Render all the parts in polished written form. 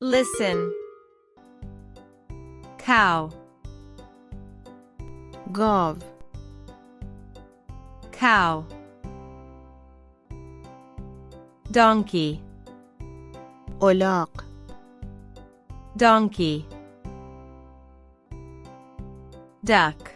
Listen. Cow. گاو. Cow. Donkey. الاغ. Donkey. Duck.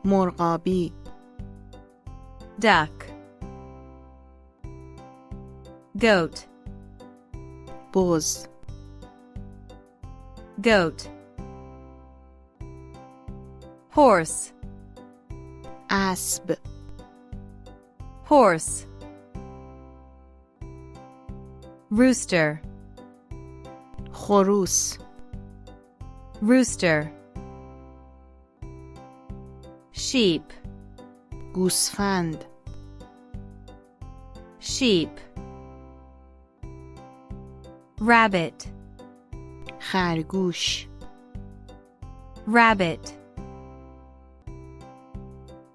مرغابی. Duck. Goat. بز. Goat. Horse. اسب. Horse. Rooster. خروس. Rooster. Sheep. گوسفند. Sheep. Rabbit. خرگوش. Rabbit.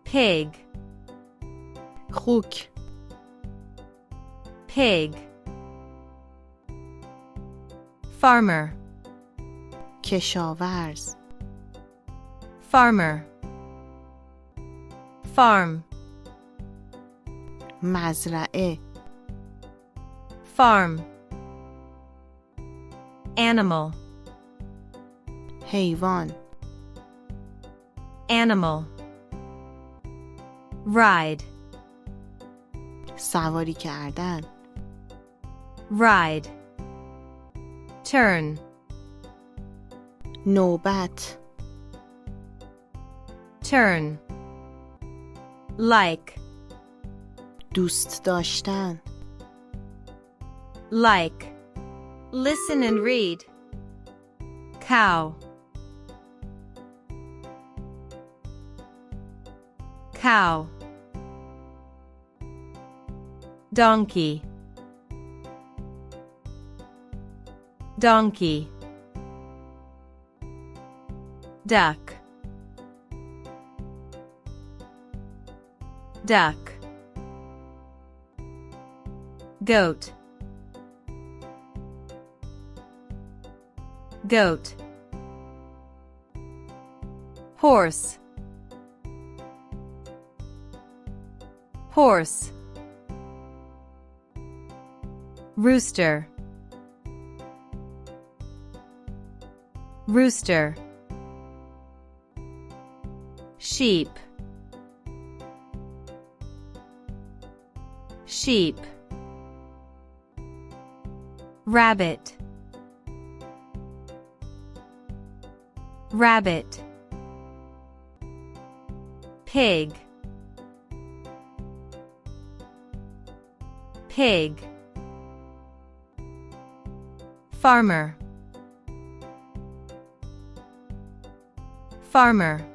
Pig. خوک. Pig. Farmer. کشاورز. Farmer. Farm. مزرعه. Farm. Animal. حیوان. Animal. Ride. سواری کردن. Ride. Turn. نوبت. Turn. Like. دوست داشتن. Like. Listen and read. Cow. Cow. Donkey. Donkey. Duck. Duck. Goat. Goat. Horse. Horse. Rooster. Rooster. Sheep. Sheep. Rabbit. Rabbit. Pig. Pig. Farmer. Farmer.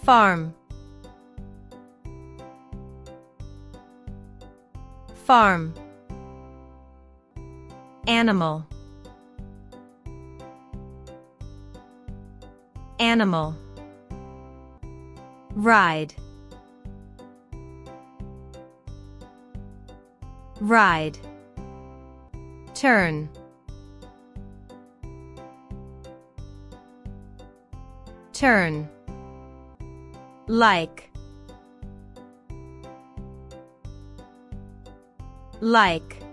Farm. Farm. Animal. Animal. Ride. Ride. Turn. Turn. Like. Like.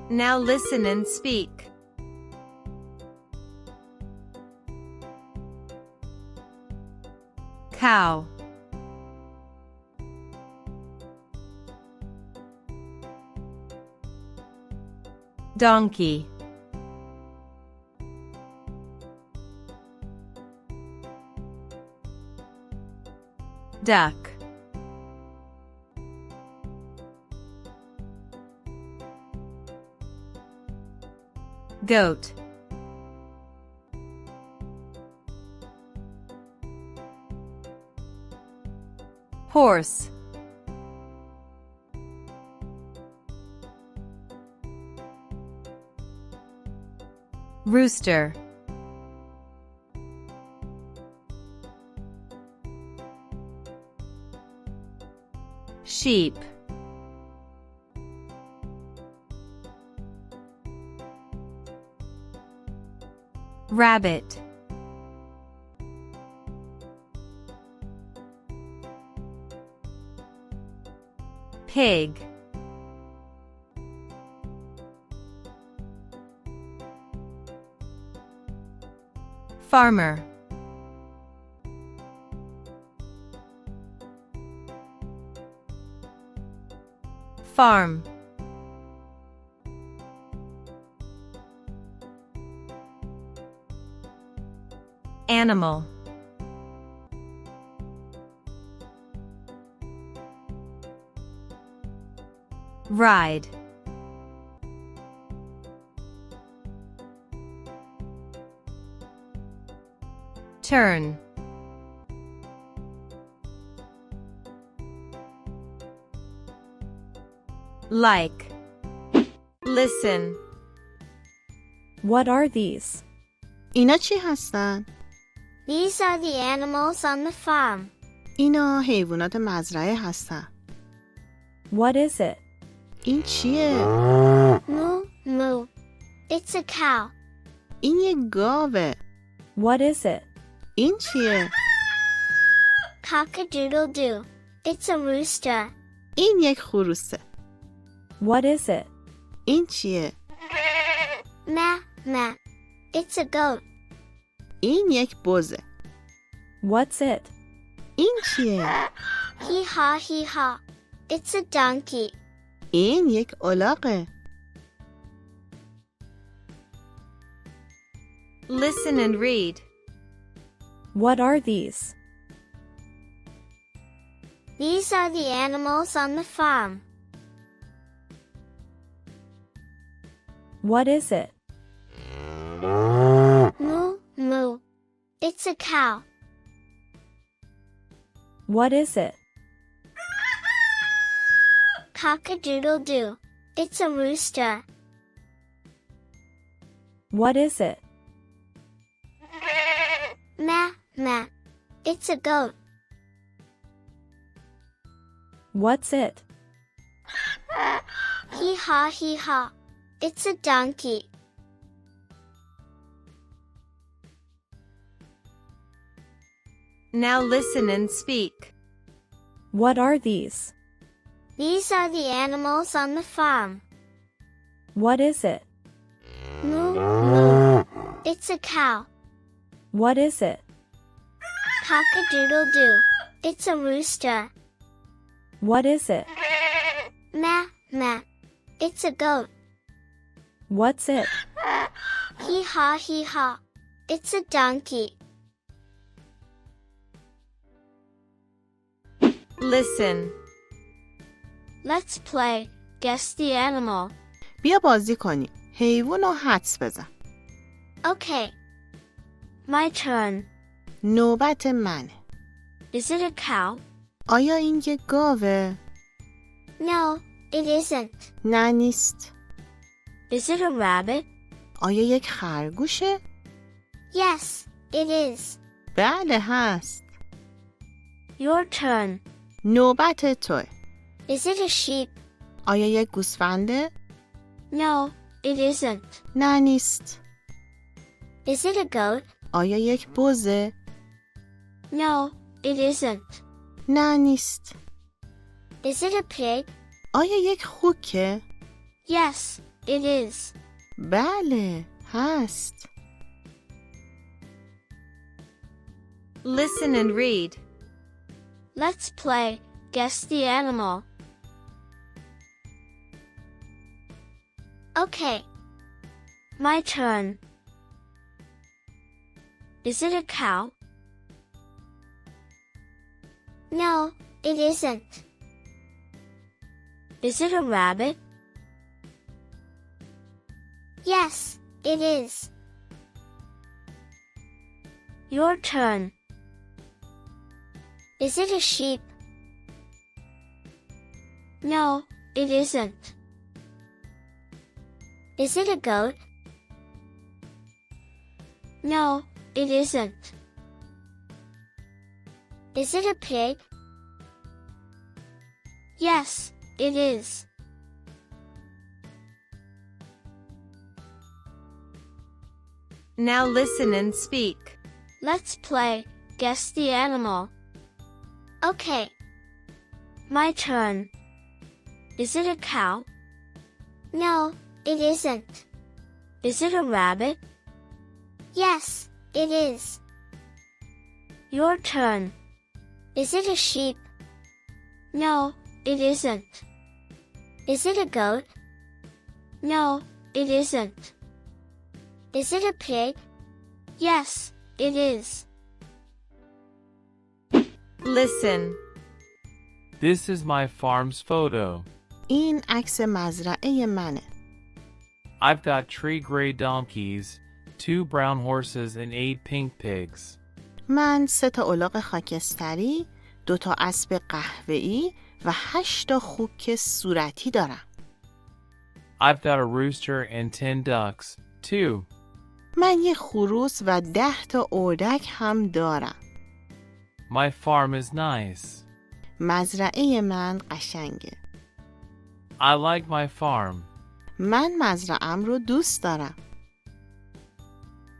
Now listen and speak. Cow. Donkey. Duck. Goat. Horse. Rooster. sheep, rabbit, pig, farmer, farm, animal, ride, turn, like, listen. What are these? اینا چی هستن؟ These are the animals on the farm. اینا حیوانات مزرعه هستن. What is it? این چیه؟ Moo, moo. It's a cow. این یک گاوه. What is it? این چیه؟ Cock-a-doodle-doo. It's a rooster. این یک خروسه. What is it? این چیه؟ Meh, meh. It's a goat. این یک بزه. What's it? این چیه؟ Hee-haw, hee-haw. It's a donkey. این یک الاغه. Listen and read. What are these? These are the animals on the farm. What is it? Moo, moo. It's a cow. What is it? Cock-a-doodle-doo. It's a rooster. What is it? Meh, meh. It's a goat. What's it? Hee-haw, hee-haw. It's a donkey. Now listen and speak. What are these? These are the animals on the farm. What is it? Moo, moo. It's a cow. What is it? Cock-a-doodle-doo. It's a rooster. What is it? Meh, meh. It's a goat. What's it? Hee-haw, hee-haw. It's a donkey. Listen. Let's play. Guess the animal. بیا بازی کنیم. حیوان رو حدس بزن. Okay. My turn. نوبت منه. Is it a cow? آیا این یک گاوه؟ No, it isn't. نه نیست. Is it a rabbit? آیا یک خرگوشه؟ Yes, it is. بله هست. Your turn. نوبت توه. Is it a sheep? آیا یک گوسفنده؟ No, it isn't. نه نیست. Is it a goat? آیا یک بزه؟ No, it isn't. نه نیست. Is it a pig? آیا یک خوکه؟ Yes, it is. بله هست. Listen and read. Let's play. Guess the animal. Okay. My turn. Is it a cow? No, it isn't. Is it a rabbit? Yes, it is. Your turn. Is it a sheep? No, it isn't. Is it a goat? No, it isn't. Is it a pig? Yes, it is. Now listen and speak. Let's play Guess the Animal. Okay. My turn. Is it a cow? No, it isn't. Is it a rabbit? Yes, it is. Your turn. Is it a sheep? No, it isn't. Is it a goat? No, it isn't. Is it a pig? Yes, it is. Listen. This is my farm's photo. این عکس مزرعه منه. I've got 3 gray donkeys, 2 brown horses, and 8 pink pigs. من 3 تا الاغ خاکستری، 2 تا اسب قهوه‌ای و 8 تا خوک صورتی دارم. I've got a rooster and 10 ducks, too. من یه خروس و 10 تا اردک هم دارم. My farm is nice. مزرعه من قشنگه. I like my farm. من مزرعه‌ام رو دوست دارم.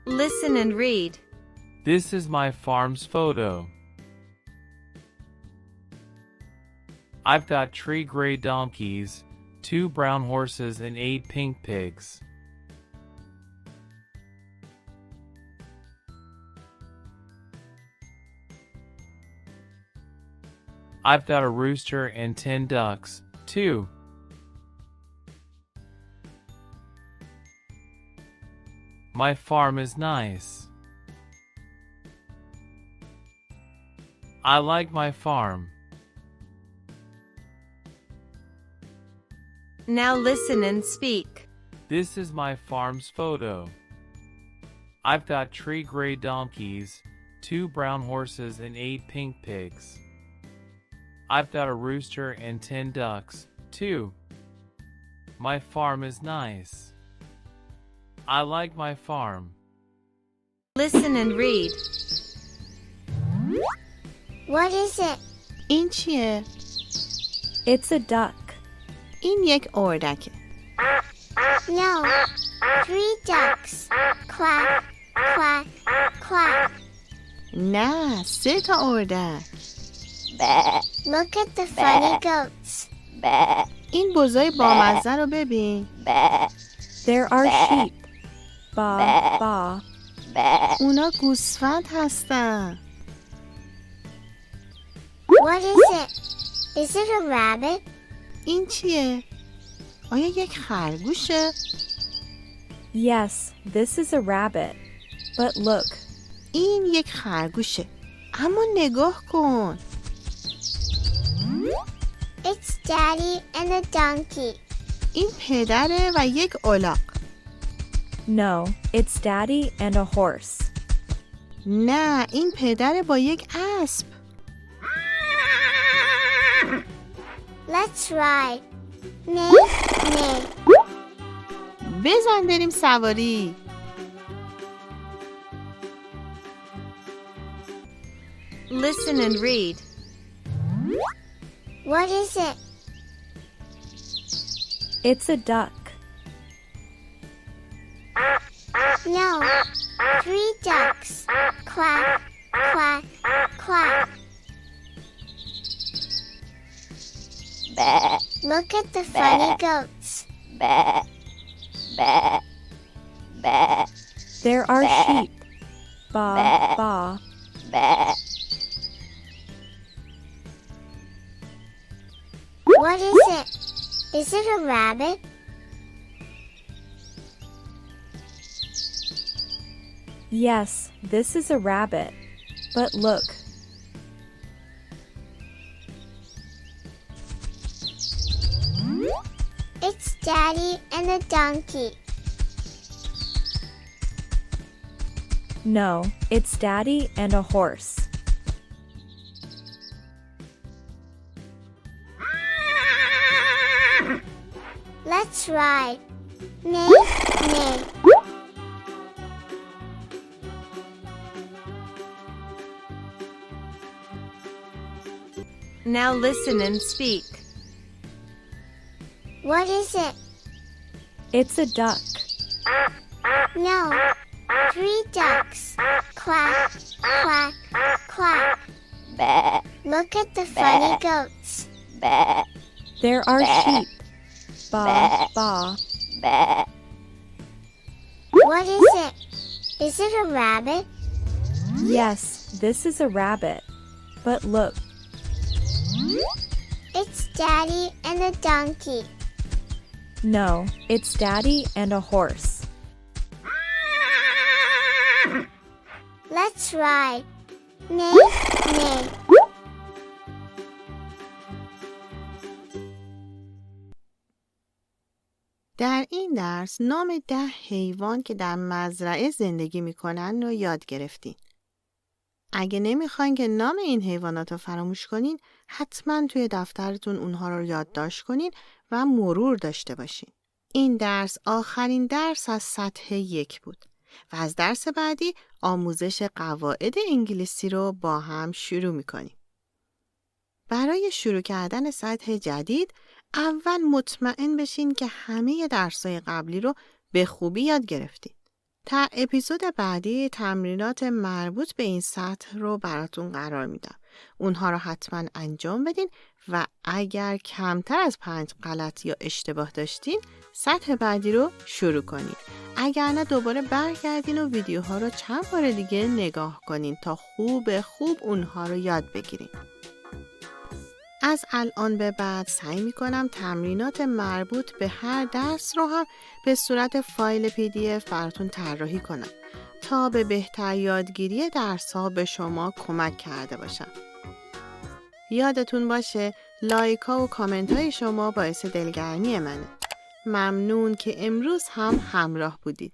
Listen and read. This is my farm's photo. I've got 3 gray donkeys, 2 brown horses, and 8 pink pigs. I've got a rooster and 10 ducks, too. My farm is nice. I like my farm. Now listen and speak. This is my farm's photo. I've got 3 gray donkeys, 2 brown horses, and 8 pink pigs. I've got a rooster and 10 ducks, too. My farm is nice. I like my farm. Listen and read. What is it? این چیه؟ It's a duck. این یک اردکه. No. 3 ducks. Quack, quack, quack. نه، 3 تا اردک. Look at the funny goats. این بزای بامزه رو ببین. There are sheep. Ba, ba. اونا گوسفند هستن. What is it? Is it a rabbit? این چیه؟ آیا یک خرگوشه؟ Yes, this is a rabbit. But look, این یک خرگوشه. اما نگاه کن. It's Daddy and a donkey. این پدره و یک الاغ. no, it's Daddy and a horse. نه، این پدره با یک اسب. Let's ride. Neigh, neigh. بزن بریم سواری. Listen and read. What is it? It's a duck. No. 3 ducks. Quack, quack, quack. Look at the funny goats. There are sheep. Ba, ba. What is it? Is it a rabbit? Yes, this is a rabbit. But look, It's Daddy and a donkey. no, it's Daddy and a horse. Let's ride. Neigh, neigh. Now listen and speak. What is it? It's a duck. No. 3 ducks. Quack, quack, quack. Look at the funny goats. There are sheep. Baa, baa. What is it? Is it a rabbit? Yes, this is a rabbit. But look, It's Daddy and a donkey. no, it's Daddy and a horse. Let's ride. Nay, nay. در این درس نام 10 حیوان که در مزرعه زندگی میکنن رو یاد گرفتین. اگه نمیخواین که نام این حیوانات رو فراموش کنین، حتما توی دفترتون اونها رو یادداشت کنین و مرور داشته باشین. این درس آخرین درس از سطح 1 بود و از درس بعدی آموزش قواعد انگلیسی رو با هم شروع میکنیم. برای شروع کردن سطح جدید، اول مطمئن بشین که همه درس‌های قبلی رو به خوبی یاد گرفتید. تا اپیزود بعدی تمرینات مربوط به این سطح رو براتون قرار میدم. اونها رو حتما انجام بدین و اگر کمتر از 5 غلط یا اشتباه داشتین، سطح بعدی رو شروع کنید. اگر نه دوباره برگردین و ویدیوها رو چند بار دیگه نگاه کنین تا خوب اونها رو یاد بگیرین. از الان به بعد سعی میکنم تمرینات مربوط به هر درس رو هم به صورت فایل PDF براتون طراحی کنم تا به بهتر یادگیری درس‌ها به شما کمک کرده باشم. یادتون باشه لایک‌ها و کامنت‌های شما باعث دلگرمی منه. ممنون که امروز هم همراه بودید.